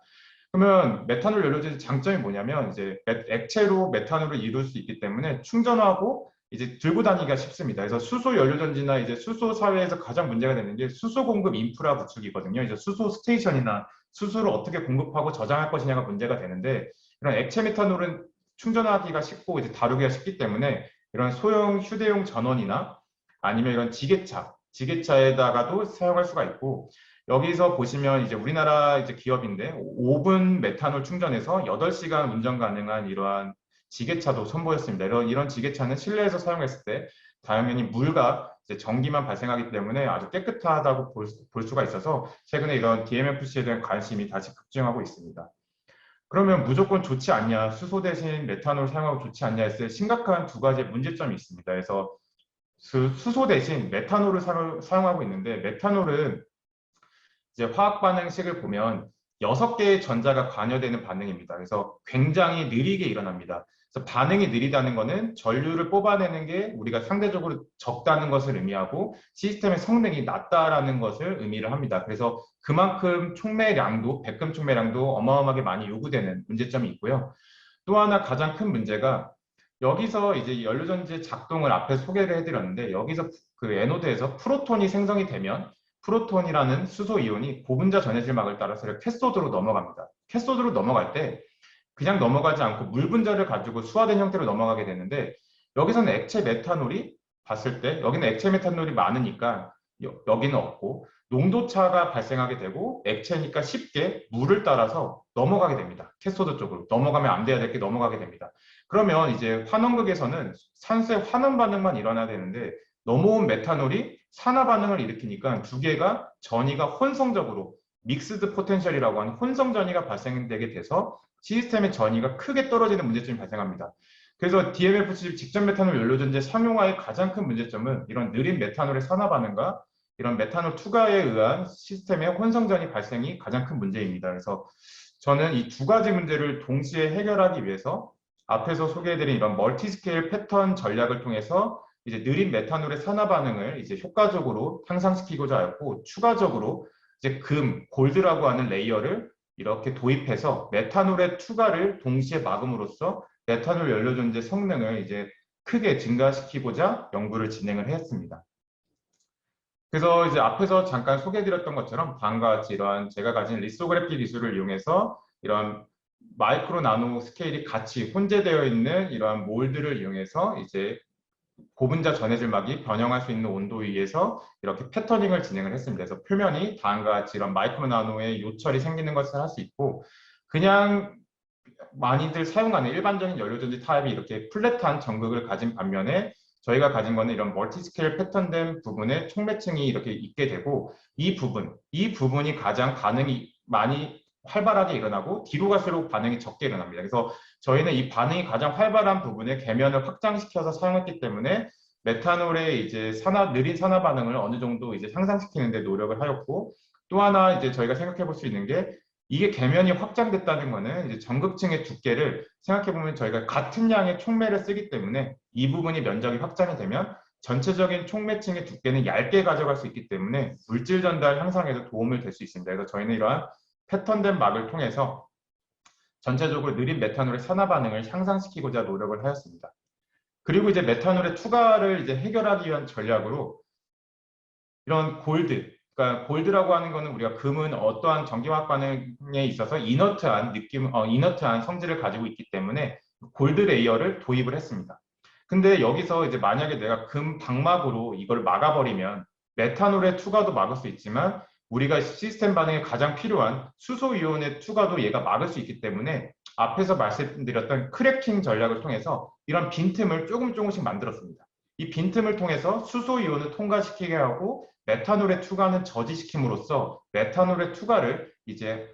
그러면 메탄올 연료전지 장점이 뭐냐면 이제 액체로 메탄올을 이룰 수 있기 때문에 충전하고 이제 들고 다니기가 쉽습니다. 그래서 수소 연료전지나 이제 수소 사회에서 가장 문제가 되는 게 수소 공급 인프라 구축이거든요. 이제 수소 스테이션이나 수소를 어떻게 공급하고 저장할 것이냐가 문제가 되는데, 이런 액체 메탄올은 충전하기가 쉽고 이제 다루기가 쉽기 때문에 이런 소형 휴대용 전원이나 아니면 이런 지게차에다가도 사용할 수가 있고, 여기서 보시면 이제 우리나라 이제 기업인데 5분 메탄올 충전에서 8시간 운전 가능한 이러한 지게차도 선보였습니다. 이런 지게차는 실내에서 사용했을 때 당연히 물과 이제 전기만 발생하기 때문에 아주 깨끗하다고 볼 수가 있어서 최근에 이런 DMFC에 대한 관심이 다시 급증하고 있습니다. 그러면 무조건 좋지 않냐, 수소 대신 메탄올 사용하고 좋지 않냐 했을 때 심각한 두 가지의 문제점이 있습니다. 그래서 수소 대신 메탄올을 사용하고 있는데, 메탄올은 이제 화학 반응식을 보면 6개의 전자가 관여되는 반응입니다. 그래서 굉장히 느리게 일어납니다. 그래서 반응이 느리다는 것은 전류를 뽑아내는 게 우리가 상대적으로 적다는 것을 의미하고 시스템의 성능이 낮다라는 것을 의미를 합니다. 그래서 그만큼 촉매량도, 백금 촉매량도 어마어마하게 많이 요구되는 문제점이 있고요. 또 하나 가장 큰 문제가, 여기서 이제 연료전지의 작동을 앞에 소개를 해드렸는데, 여기서 그 에노드에서 프로톤이 생성이 되면 프로톤이라는 수소 이온이 고분자 전해질막을 따라서 캐소드로 넘어갑니다. 캐소드로 넘어갈 때 그냥 넘어가지 않고 물 분자를 가지고 수화된 형태로 넘어가게 되는데, 여기서는 액체 메탄올이 봤을 때 여기는 액체 메탄올이 많으니까 여기는 없고 농도차가 발생하게 되고, 액체니까 쉽게 물을 따라서 넘어가게 됩니다. 캐소드 쪽으로 넘어가면 안 돼야 될 게 넘어가게 됩니다. 그러면 이제 환원극에서는 산소의 환원 반응만 일어나야 되는데 넘어온 메탄올이 산화 반응을 일으키니까 두 개가 전이가 혼성적으로 믹스드 포텐셜이라고 하는 혼성 전이가 발생되게 돼서 시스템의 전이가 크게 떨어지는 문제점이 발생합니다. 그래서 DMF 직전 메탄올 연료전지 상용화의 가장 큰 문제점은 이런 느린 메탄올의 산화 반응과 이런 메탄올 투과에 의한 시스템의 혼성전이 발생이 가장 큰 문제입니다. 그래서 저는 이 두 가지 문제를 동시에 해결하기 위해서 앞에서 소개해드린 이런 멀티스케일 패턴 전략을 통해서 이제 느린 메탄올의 산화 반응을 이제 효과적으로 향상시키고자 하였고, 추가적으로 이제 골드라고 하는 레이어를 이렇게 도입해서 메탄올의 투과를 동시에 막음으로써 메탄올 연료 존재 성능을 이제 크게 증가시키고자 연구를 진행을 했습니다. 그래서 이제 앞에서 잠깐 소개해드렸던 것처럼 다음과 같이 이러한 제가 가진 리소그래피 기술을 이용해서 이런 마이크로 나노 스케일이 같이 혼재되어 있는 이러한 몰드를 이용해서 이제 고분자 전해질막이 변형할 수 있는 온도 위에서 이렇게 패터닝을 진행을 했습니다. 그래서 표면이 다음과 같이 이런 마이크로 나노의 요철이 생기는 것을 할 수 있고, 그냥 많이들 사용하는 일반적인 연료전지 타입이 이렇게 플랫한 전극을 가진 반면에 저희가 가진 거는 이런 멀티스케일 패턴된 부분에 총매층이 이렇게 있게 되고, 이 부분이 가장 반응이 많이 활발하게 일어나고 뒤로 갈수록 반응이 적게 일어납니다. 그래서 저희는 이 반응이 가장 활발한 부분에 계면을 확장시켜서 사용했기 때문에 메탄올의 이제 느린 산화 반응을 어느 정도 이제 상상시키는 데 노력을 하였고, 또 하나 이제 저희가 생각해 볼 수 있는 게, 이게 계면이 확장됐다는 거는 이제 전극층의 두께를 생각해 보면 저희가 같은 양의 촉매를 쓰기 때문에 이 부분이 면적이 확장이 되면 전체적인 촉매층의 두께는 얇게 가져갈 수 있기 때문에 물질 전달 향상에도 도움을 될 수 있습니다. 그래서 저희는 이러한 패턴된 막을 통해서 전체적으로 느린 메탄올의 산화 반응을 향상시키고자 노력을 하였습니다. 그리고 이제 메탄올의 투과를 이제 해결하기 위한 전략으로 이런 그러니까 골드라고 하는 거는 우리가 금은 어떠한 전기화학 반응에 있어서 이너트한 성질을 가지고 있기 때문에 골드 레이어를 도입을 했습니다. 근데 여기서 이제 만약에 내가 금 방막으로 이걸 막아버리면 메탄올의 투과도 막을 수 있지만 우리가 시스템 반응에 가장 필요한 수소 이온의 투과도 얘가 막을 수 있기 때문에 앞에서 말씀드렸던 크래킹 전략을 통해서 이런 빈틈을 조금씩 만들었습니다. 이 빈틈을 통해서 수소 이온을 통과시키게 하고 메탄올의 투과는 저지시킴으로써 메탄올의 투과를 이제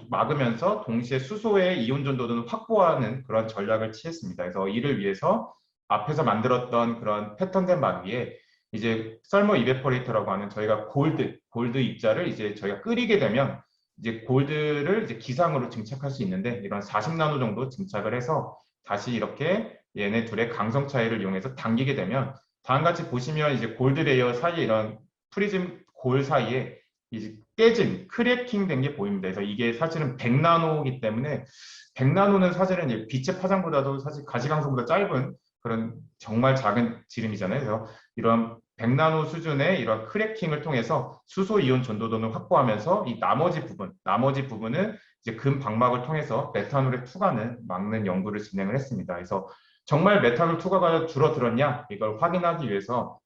막으면서 동시에 수소의 이온 전도도는 확보하는 그런 전략을 취했습니다. 그래서 이를 위해서 앞에서 만들었던 그런 패턴된 막 위에 이제 썰모 이베퍼레이터라고 하는 저희가 골드 입자를 이제 저희가 끓이게 되면 이제 골드를 이제 기상으로 증착할 수 있는데, 이런 40나노 정도 증착을 해서 다시 이렇게 얘네 둘의 강성 차이를 이용해서 당기게 되면 다음같이 보시면 이제 골드 레이어 사이에 이런 프리즘 골 사이에 이제 깨진 크래킹 된 게 보입니다. 그래서 이게 사실은 100나노이기 때문에 100나노는 사실은 이제 빛의 파장보다도 사실 가시광선보다 짧은 그런 정말 작은 지름이잖아요. 그래서 이런 100나노 수준의 이런 크래킹을 통해서 수소 이온 전도도는 확보하면서 이 나머지 부분은 이제 금 방막을 통해서 메탄올의 투과는 막는 연구를 진행을 했습니다. 그래서 정말 메탄올 투과가 줄어들었냐 이걸 확인하기 위해서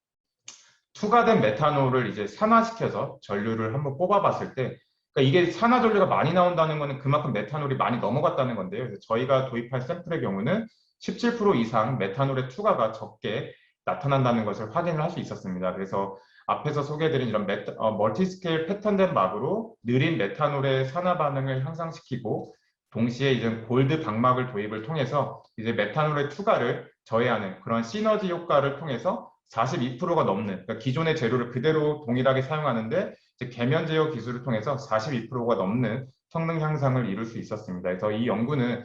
투과된 메탄올을 이제 산화시켜서 전류를 한번 뽑아봤을 때, 그러니까 이게 산화 전류가 많이 나온다는 거는 그만큼 메탄올이 많이 넘어갔다는 건데요. 그래서 저희가 도입할 샘플의 경우는 17% 이상 메탄올의 투과가 적게 나타난다는 것을 확인을 할 수 있었습니다. 그래서 앞에서 소개해드린 이런 멀티스케일 패턴된 막으로 느린 메탄올의 산화 반응을 향상시키고 동시에 이제 골드 방막을 도입을 통해서 이제 메탄올의 투과를 저해하는 그런 시너지 효과를 통해서 42%가 넘는, 그러니까 기존의 재료를 그대로 동일하게 사용하는데 이제 계면 제어 기술을 통해서 42%가 넘는 성능 향상을 이룰 수 있었습니다. 그래서 이 연구는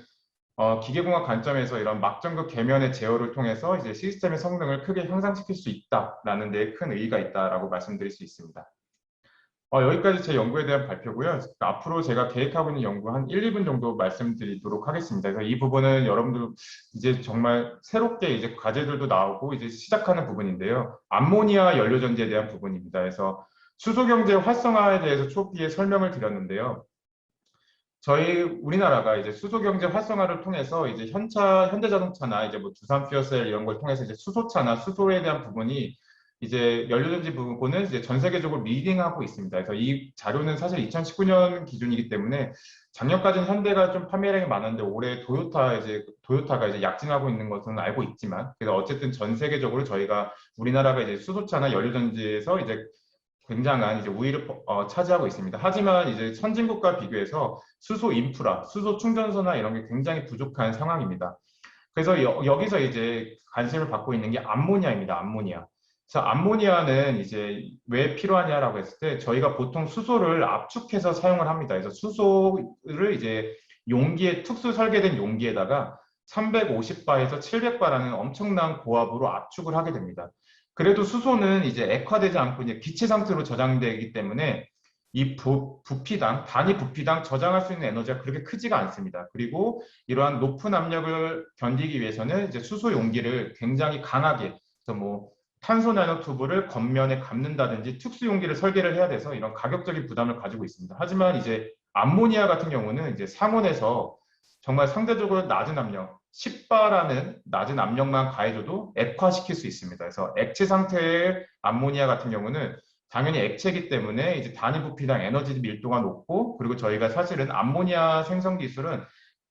기계공학 관점에서 이런 막전극 계면의 제어를 통해서 이제 시스템의 성능을 크게 향상시킬 수 있다라는 데 큰 의의가 있다라고 말씀드릴 수 있습니다. 여기까지 제 연구에 대한 발표고요. 앞으로 제가 계획하고 있는 연구 한 1, 2분 정도 말씀드리도록 하겠습니다. 그래서 이 부분은 여러분들 이제 정말 새롭게 이제 과제들도 나오고 이제 시작하는 부분인데요. 암모니아 연료전지에 대한 부분입니다. 그래서 수소경제 활성화에 대해서 초기에 설명을 드렸는데요. 우리나라가 이제 수소경제 활성화를 통해서 이제 현대자동차나 이제 뭐 두산 퓨어셀 이런 걸 통해서 이제 수소차나 수소에 대한 부분이 이제 연료전지 부분은 이제 전 세계적으로 리딩하고 있습니다. 그래서 이 자료는 사실 2019년 기준이기 때문에 작년까지는 현대가 좀 판매량이 많았는데 올해 토요타가 이제 약진하고 있는 것은 알고 있지만, 그래서 어쨌든 전 세계적으로 우리나라가 이제 수소차나 연료전지에서 이제 굉장한 이제 우위를 차지하고 있습니다. 하지만 이제 선진국과 비교해서 수소 인프라, 수소 충전소나 이런 게 굉장히 부족한 상황입니다. 그래서 여기서 이제 관심을 받고 있는 게 암모니아입니다. 암모니아. 그래서 암모니아는 이제 왜 필요하냐라고 했을 때 저희가 보통 수소를 압축해서 사용을 합니다. 그래서 수소를 이제 특수 설계된 용기에다가 350바에서 700바라는 엄청난 고압으로 압축을 하게 됩니다. 그래도 수소는 이제 액화되지 않고 이제 기체 상태로 저장되기 때문에 이 부피당, 단위 부피당 저장할 수 있는 에너지가 그렇게 크지가 않습니다. 그리고 이러한 높은 압력을 견디기 위해서는 이제 수소 용기를 굉장히 강하게, 그래서 뭐 탄소 나노튜브를 겉면에 감는다든지 특수 용기를 설계를 해야 돼서 이런 가격적인 부담을 가지고 있습니다. 하지만 이제 암모니아 같은 경우는 이제 상온에서 정말 상대적으로 낮은 압력, 10바라는 낮은 압력만 가해줘도 액화시킬 수 있습니다. 그래서 액체 상태의 암모니아 같은 경우는 당연히 액체이기 때문에 이제 단위 부피당 에너지 밀도가 높고, 그리고 저희가 사실은 암모니아 생성 기술은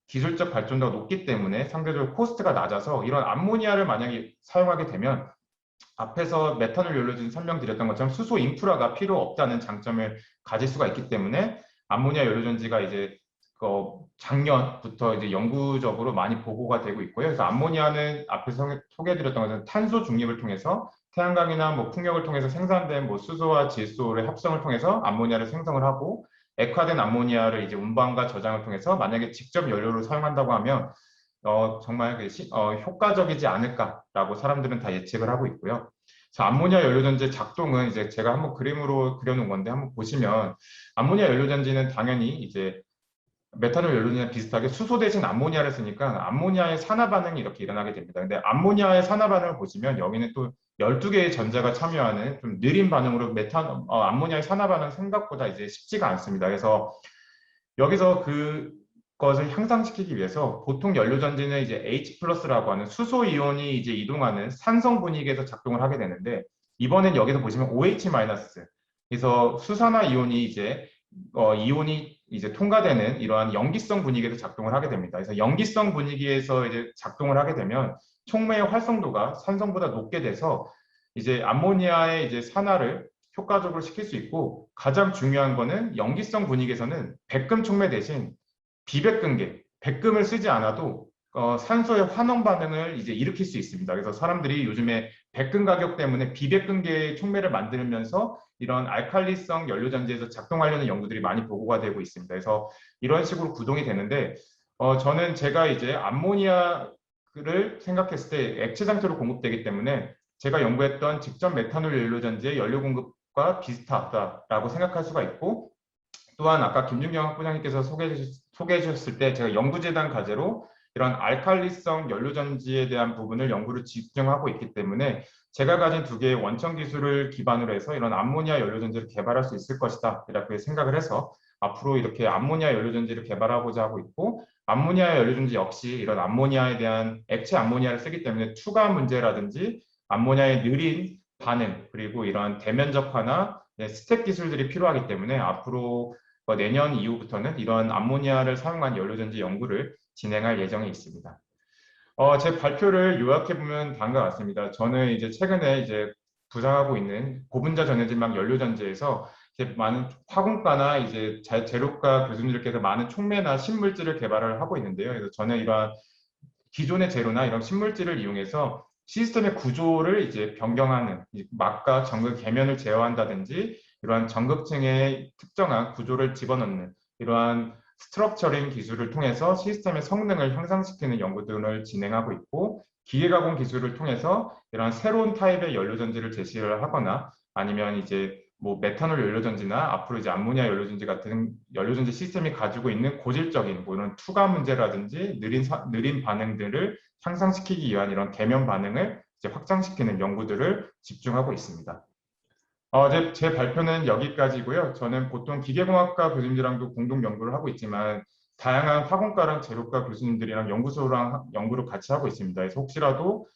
기술적 발전도가 높기 때문에 상대적으로 코스트가 낮아서 이런 암모니아를 만약에 사용하게 되면 앞에서 메탄올 연료진 설명드렸던 것처럼 수소 인프라가 필요 없다는 장점을 가질 수가 있기 때문에 암모니아 연료전지가 이제 작년부터 이제 영구적으로 많이 보고가 되고 있고요. 그래서 암모니아는 앞에서 소개해드렸던 것처럼 탄소 중립을 통해서 태양광이나 뭐 풍력을 통해서 생산된 뭐 수소와 질소의 합성을 통해서 암모니아를 생성을 하고, 액화된 암모니아를 이제 운반과 저장을 통해서 만약에 직접 연료로 사용한다고 하면 정말 효과적이지 않을까라고 사람들은 다 예측을 하고 있고요. 그래서 암모니아 연료전지 작동은 이제 제가 한번 그림으로 그려놓은 건데 한번 보시면, 암모니아 연료전지는 당연히 이제 메탄올 연료전지랑 비슷하게 수소 대신 암모니아를 쓰니까 암모니아의 산화 반응이 이렇게 일어나게 됩니다. 근데 암모니아의 산화 반응을 보시면 여기는 또 12개의 전자가 참여하는 좀 느린 반응으로 암모니아의 산화 반응 생각보다 이제 쉽지가 않습니다. 그래서 여기서 그것을 향상시키기 위해서 보통 연료전지는 이제 H+라고 하는 수소 이온이 이제 이동하는 산성 분위기에서 작동을 하게 되는데, 이번엔 여기서 보시면 OH-, 그래서 수산화 이온이 이제 통과되는 이러한 염기성 분위기에서 작동을 하게 됩니다. 그래서 염기성 분위기에서 이제 작동을 하게 되면 촉매의 활성도가 산성보다 높게 돼서 이제 암모니아의 이제 산화를 효과적으로 시킬 수 있고, 가장 중요한 거는 염기성 분위기에서는 백금 촉매 대신 비백금계, 백금을 쓰지 않아도 산소의 환원 반응을 이제 일으킬 수 있습니다. 그래서 사람들이 요즘에 백금 가격 때문에 비백금계 촉매를 만들면서 이런 알칼리성 연료전지에서 작동하려는 연구들이 많이 보고가 되고 있습니다. 그래서 이런 식으로 구동이 되는데, 저는 제가 이제 암모니아를 생각했을 때 액체 상태로 공급되기 때문에 제가 연구했던 직접 메탄올 연료전지의 연료 공급과 비슷하다라고 생각할 수가 있고, 또한 아까 김준경 학부장님께서 소개해 주셨을 때 제가 연구재단 과제로 이런 알칼리성 연료전지에 대한 부분을 연구를 집중하고 있기 때문에 제가 가진 두 개의 원천 기술을 기반으로 해서 이런 암모니아 연료전지를 개발할 수 있을 것이다 이렇게 생각을 해서 앞으로 이렇게 암모니아 연료전지를 개발하고자 하고 있고, 암모니아 연료전지 역시 이런 암모니아에 대한 액체 암모니아를 쓰기 때문에 투과 문제라든지 암모니아의 느린 반응, 그리고 이런 대면적화나 스텝 기술들이 필요하기 때문에 앞으로 내년 이후부터는 이런 암모니아를 사용한 연료전지 연구를 진행할 예정에 있습니다. 제 발표를 요약해보면 다음과 같습니다. 저는 이제 최근에 이제 부상하고 있는 고분자 전해질막 연료전지에서 이제 많은 화공과나 이제 제로과 교수님들께서 많은 촉매나 신물질을 개발을 하고 있는데요. 그래서 저는 이러한 기존의 제로나 이런 신물질을 이용해서 시스템의 구조를 이제 변경하는, 막과 전극 계면을 제어한다든지 이러한 전극층의 특정한 구조를 집어넣는 이러한 스트럭처링 기술을 통해서 시스템의 성능을 향상시키는 연구들을 진행하고 있고, 기계가공 기술을 통해서 이러한 새로운 타입의 연료전지를 제시를 하거나 아니면 이제 뭐 메탄올 연료전지나 앞으로 이제 암모니아 연료전지 같은 연료전지 시스템이 가지고 있는 고질적인 뭐 이런 투과 문제라든지 느린 반응들을 향상시키기 위한 이런 계면 반응을 이제 확장시키는 연구들을 집중하고 있습니다. 제 발표는 여기까지고요. 저는 보통 기계공학과 교수님들랑도 공동 연구를 하고 있지만 다양한 화공과랑 제로과 교수님들이랑 연구소랑 연구를 같이 하고 있습니다. 그래서 혹시라도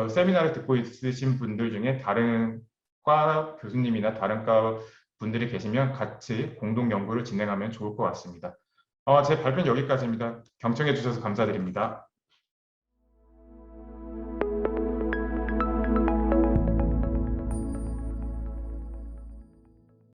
세미나를 듣고 있으신 분들 중에 다른 과 교수님이나 다른 과 분들이 계시면 같이 공동 연구를 진행하면 좋을 것 같습니다. 제 발표는 여기까지입니다. 경청해 주셔서 감사드립니다.